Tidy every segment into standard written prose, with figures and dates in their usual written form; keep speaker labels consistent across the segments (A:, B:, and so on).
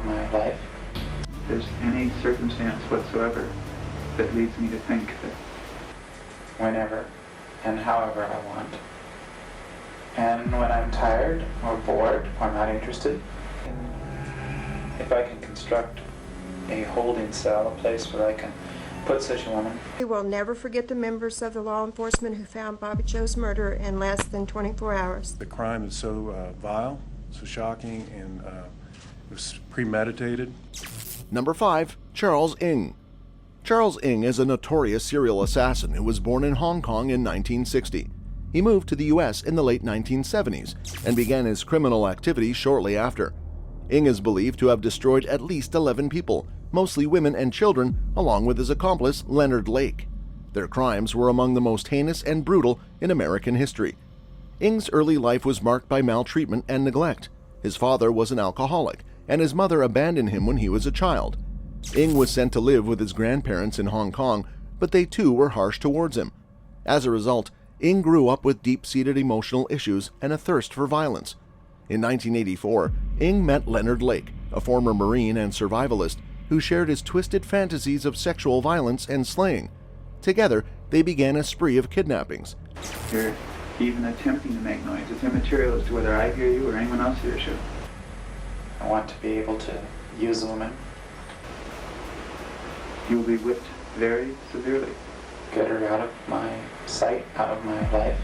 A: of my life.
B: If there's any circumstance whatsoever that leads me to think that
A: Whenever and however I want. And when I'm tired or bored or not interested, if I can construct a holding cell, a place where I can put such a woman.
C: We will never forget the members of the law enforcement who found Bobby Joe's murder in less than 24 hours.
D: The crime is so vile, so shocking, and it was premeditated.
E: Number 5. Charles Ng. Charles Ng is a notorious serial assassin who was born in Hong Kong in 1960. He moved to the U.S. in the late 1970s and began his criminal activity shortly after. Ng is believed to have destroyed at least 11 people, mostly women and children, along with his accomplice Leonard Lake. Their crimes were among the most heinous and brutal in American history. Ng's early life was marked by maltreatment and neglect. His father was an alcoholic, and his mother abandoned him when he was a child. Ng was sent to live with his grandparents in Hong Kong, but they too were harsh towards him. As a result, Ng grew up with deep-seated emotional issues and a thirst for violence. In 1984, Ng met Leonard Lake, a former Marine and survivalist who shared his twisted fantasies of sexual violence and slaying. Together, they began a spree of kidnappings.
B: you're even attempting to make noise. It's immaterial as to whether I hear you or anyone else hears you.
A: I want to be able to use a woman,
B: You will be whipped very severely.
A: get her out of my sight, out of my life.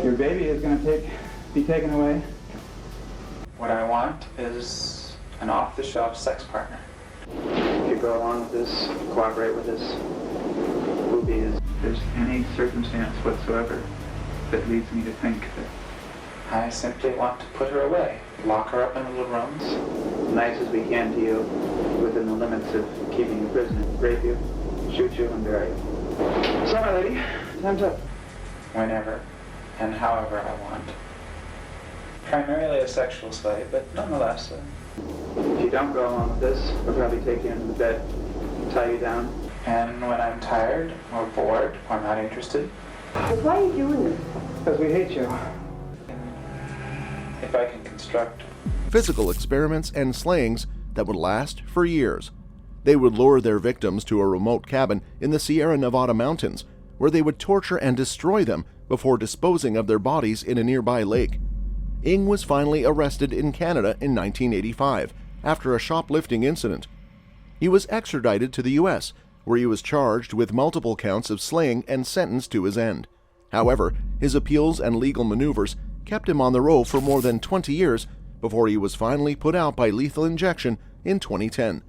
B: Your baby is going to be taken away.
A: What I want is an off-the-shelf sex partner.
B: If you go along with this, cooperate with this, will be if there's any circumstance whatsoever that leads me to think that
A: I simply want to put her away, lock her up in little rooms.
B: as nice as we can to you, within the limits of keeping you prisoner, rape you, shoot you, and bury you. So, my lady, time's up.
A: Whenever and however I want. Primarily a sexual slave, but nonetheless.
B: If you don't go along with this, we'll probably take you into the bed, tie you down.
A: And when I'm tired or bored or not interested,
C: But why are you doing this?
B: Because we hate you.
A: if I can construct
E: Physical experiments and slayings that would last for years. They would lure their victims to a remote cabin in the Sierra Nevada mountains, where they would torture and destroy them before disposing of their bodies in a nearby lake. Ng was finally arrested in Canada in 1985 after a shoplifting incident. He was extradited to the U.S., where he was charged with multiple counts of slaying and sentenced to his end. However, his appeals and legal maneuvers kept him on the roll for more than 20 years before he was finally put out by lethal injection in 2010.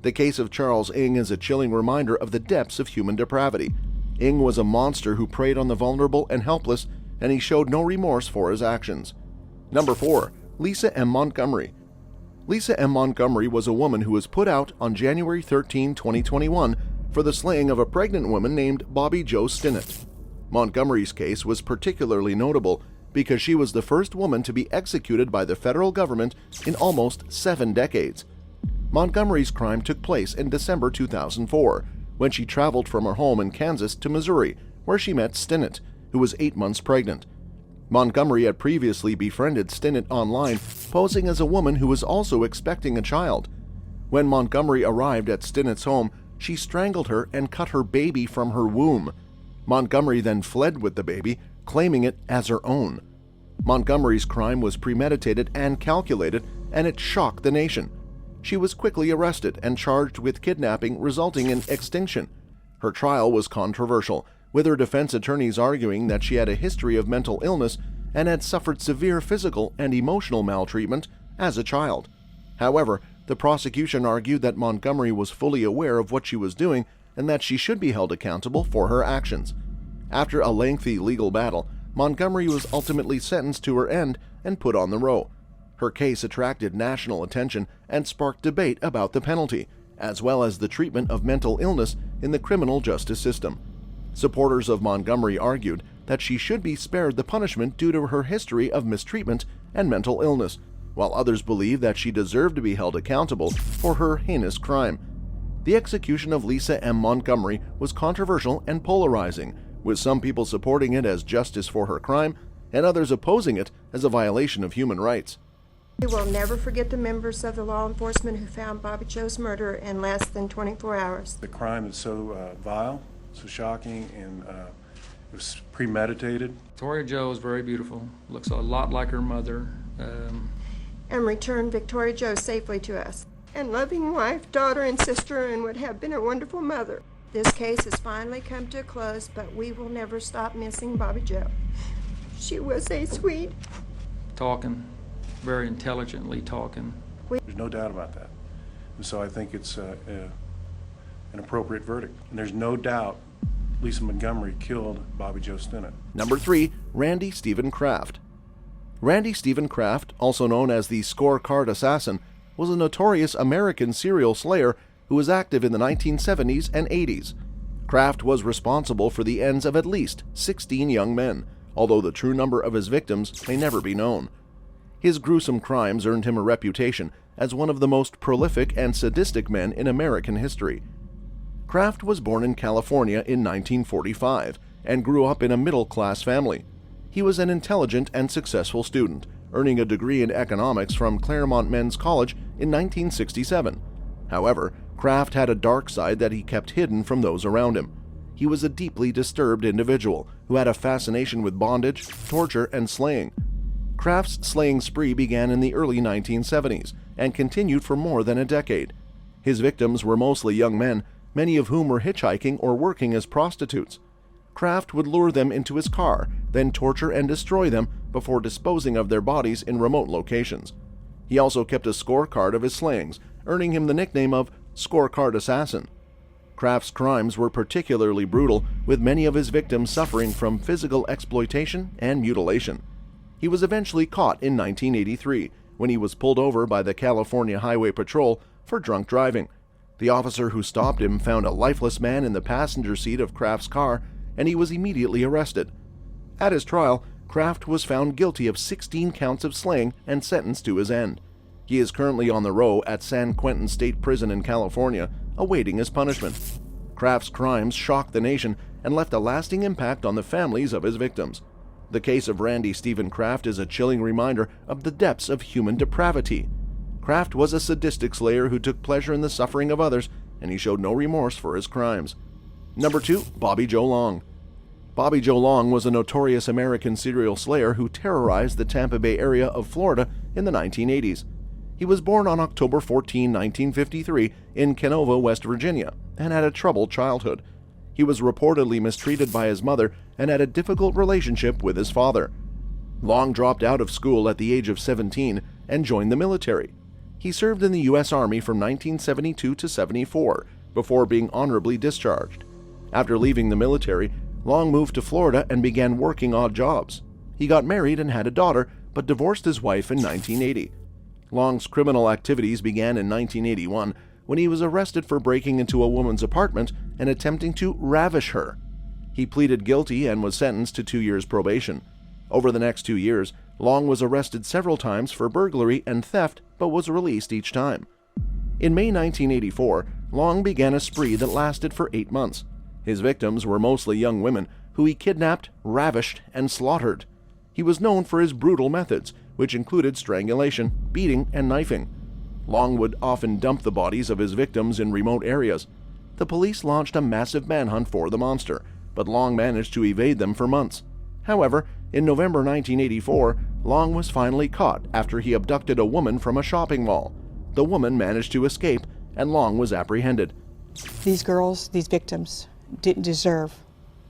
E: The case of Charles Ng is a chilling reminder of the depths of human depravity. Ng was a monster who preyed on the vulnerable and helpless, and he showed no remorse for his actions. Number 4. Lisa M. Montgomery. Lisa M. Montgomery was a woman who was put out on January 13, 2021 for the slaying of a pregnant woman named Bobby Jo Stinnett. Montgomery's case was particularly notable because she was the first woman to be executed by the federal government in almost 7 decades. Montgomery's crime took place in December 2004, when she traveled from her home in Kansas to Missouri, where she met Stinnett, who was 8 months pregnant. Montgomery had previously befriended Stinnett online, posing as a woman who was also expecting a child. When Montgomery arrived at Stinnett's home, she strangled her and cut her baby from her womb. Montgomery then fled with the baby, claiming it as her own. Montgomery's crime was premeditated and calculated, and it shocked the nation. She was quickly arrested and charged with kidnapping, resulting in extinction. Her trial was controversial, with her defense attorneys arguing that she had a history of mental illness and had suffered severe physical and emotional maltreatment as a child. However, the prosecution argued that Montgomery was fully aware of what she was doing and that she should be held accountable for her actions. After a lengthy legal battle, Montgomery was ultimately sentenced to her end and put on the row. Her case attracted national attention and sparked debate about the penalty, as well as the treatment of mental illness in the criminal justice system. Supporters of Montgomery argued that she should be spared the punishment due to her history of mistreatment and mental illness, while others believed that she deserved to be held accountable for her heinous crime. The execution of Lisa M. Montgomery was controversial and polarizing, with some people supporting it as justice for her crime and others opposing it as a violation of human rights.
C: We will never forget the members of the law enforcement who found Bobby Joe's murder in less than 24 hours.
D: The crime is so vile, so shocking, and it was premeditated.
F: Victoria Joe is very beautiful, looks a lot like her mother.
C: And returned Victoria Joe safely to us. And loving wife, daughter, and sister, and would have been a wonderful mother. This case has finally come to a close, but we will never stop missing Bobby Joe. She was a sweet.
F: Talking, very intelligently talking.
D: There's no doubt about that. And so I think it's an appropriate verdict. And there's no doubt Lisa Montgomery killed Bobby Joe Stinnett.
E: Number 3, Randy Stephen Kraft. Randy Stephen Kraft, also known as the Scorecard Assassin, was a notorious American serial slayer who was active in the 1970s and 80s. Kraft was responsible for the ends of at least 16 young men, although the true number of his victims may never be known. His gruesome crimes earned him a reputation as one of the most prolific and sadistic men in American history. Kraft was born in California in 1945 and grew up in a middle-class family. He was an intelligent and successful student, earning a degree in economics from Claremont Men's College in 1967. However, Kraft had a dark side that he kept hidden from those around him. He was a deeply disturbed individual who had a fascination with bondage, torture, and slaying. Kraft's slaying spree began in the early 1970s and continued for more than a decade. His victims were mostly young men, many of whom were hitchhiking or working as prostitutes. Kraft would lure them into his car, then torture and destroy them before disposing of their bodies in remote locations. He also kept a scorecard of his slayings, earning him the nickname of Scorecard Assassin. Kraft's crimes were particularly brutal, with many of his victims suffering from physical exploitation and mutilation. He was eventually caught in 1983 when he was pulled over by the California Highway Patrol for drunk driving. The officer who stopped him found a lifeless man in the passenger seat of Kraft's car, and he was immediately arrested. At his trial, Kraft was found guilty of 16 counts of slaying and sentenced to his end. He is currently on the row at San Quentin State Prison in California, awaiting his punishment. Kraft's crimes shocked the nation and left a lasting impact on the families of his victims. The case of Randy Stephen Kraft is a chilling reminder of the depths of human depravity. Kraft was a sadistic slayer who took pleasure in the suffering of others, and he showed no remorse for his crimes. Number 2, Bobby Joe Long. Bobby Joe Long was a notorious American serial slayer who terrorized the Tampa Bay area of Florida in the 1980s. He was born on October 14, 1953, in Canova, West Virginia, and had a troubled childhood. He was reportedly mistreated by his mother and had a difficult relationship with his father. Long dropped out of school at the age of 17 and joined the military. He served in the U.S. Army from 1972 to 74 before being honorably discharged. After leaving the military, Long moved to Florida and began working odd jobs. He got married and had a daughter, but divorced his wife in 1980. Long's criminal activities began in 1981 when he was arrested for breaking into a woman's apartment and attempting to ravish her. He pleaded guilty and was sentenced to 2 years probation. Over the next 2 years, Long was arrested several times for burglary and theft, but was released each time. In May 1984, Long began a spree that lasted for 8 months. His victims were mostly young women who he kidnapped, ravished, and slaughtered. He was known for his brutal methods, which included strangulation, beating, and knifing. Long would often dump the bodies of his victims in remote areas. The police launched a massive manhunt for the monster, but Long managed to evade them for months. However, in November 1984, Long was finally caught after he abducted a woman from a shopping mall. The woman managed to escape, and Long was apprehended.
G: These girls, these victims, didn't deserve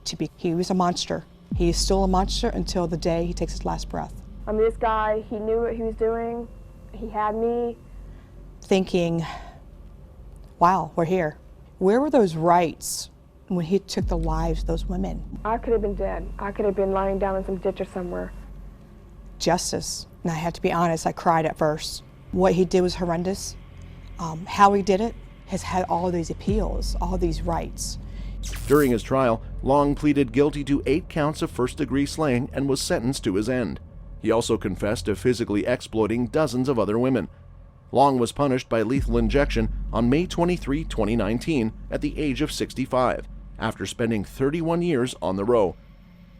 G: to be. He was a monster. He is still a monster until the day he takes his last breath.
H: I mean, this guy, he knew what he was doing. He had me.
G: Thinking, wow, we're here. Where were those rights when he took the lives of those women?
H: I could have been dead. I could have been lying down in some ditch or somewhere.
G: Justice. And I have to be honest, I cried at first. What he did was horrendous. How he did it has had all of these appeals, all these rights.
E: During his trial, Long pleaded guilty to 8 counts of first-degree slaying and was sentenced to his end. He also confessed to physically exploiting dozens of other women. Long was punished by lethal injection on May 23, 2019, at the age of 65, after spending 31 years on the row.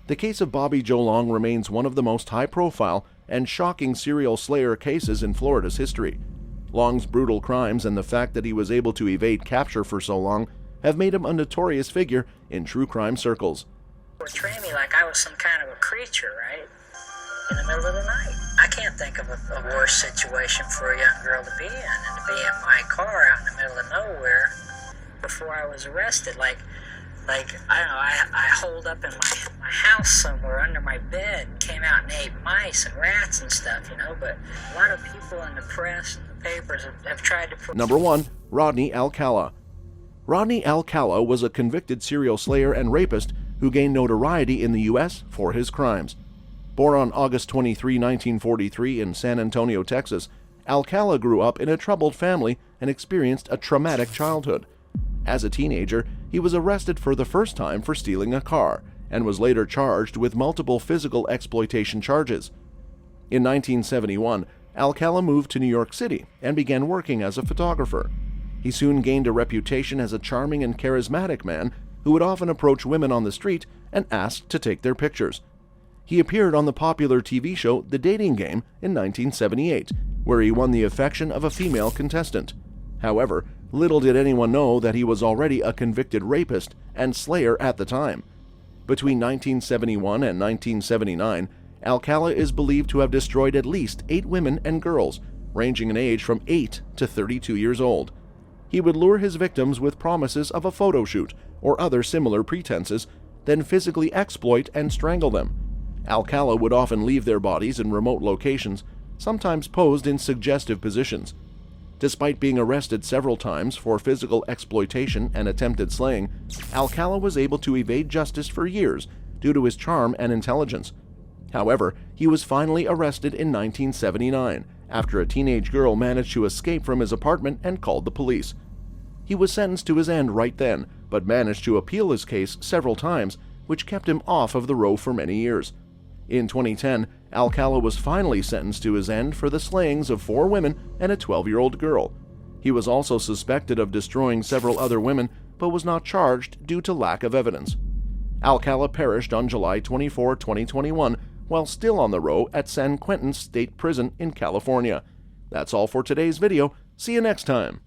E: The case of Bobby Joe Long remains one of the most high-profile and shocking serial slayer cases in Florida's history. Long's brutal crimes and the fact that he was able to evade capture for so long have made him a notorious figure in true crime circles.
I: Portray me like I was some kind of a creature, right? In the middle of the night. I can't think of a worse situation for a young girl to be in, and to be in my car out in the middle of nowhere before I was arrested. Like I don't know, I holed up in my house somewhere under my bed and came out and ate mice and rats and stuff, you know, but a lot of people in the press and the papers have tried to...
E: Number 1. Rodney Alcala. Rodney Alcala was a convicted serial slayer and rapist who gained notoriety in the U.S. for his crimes. Born on August 23, 1943 in San Antonio, Texas, Alcala grew up in a troubled family and experienced a traumatic childhood. As a teenager, he was arrested for the first time for stealing a car and was later charged with multiple physical exploitation charges. In 1971, Alcala moved to New York City and began working as a photographer. He soon gained a reputation as a charming and charismatic man who would often approach women on the street and ask to take their pictures. He appeared on the popular TV show The Dating Game in 1978, where he won the affection of a female contestant. However, little did anyone know that he was already a convicted rapist and slayer at the time. Between 1971 and 1979, Alcala is believed to have destroyed at least 8 women and girls, ranging in age from 8 to 32 years old. He would lure his victims with promises of a photo shoot or other similar pretenses, then physically exploit and strangle them. Alcala would often leave their bodies in remote locations, sometimes posed in suggestive positions. Despite being arrested several times for physical exploitation and attempted slaying, Alcala was able to evade justice for years due to his charm and intelligence. However, he was finally arrested in 1979 after a teenage girl managed to escape from his apartment and called the police. He was sentenced to his end right then, but managed to appeal his case several times, which kept him off of the row for many years. In 2010, Alcala was finally sentenced to his end for the slayings of 4 women and a 12-year-old girl. He was also suspected of destroying several other women, but was not charged due to lack of evidence. Alcala perished on July 24, 2021, while still on the row at San Quentin State Prison in California. That's all for today's video. See you next time.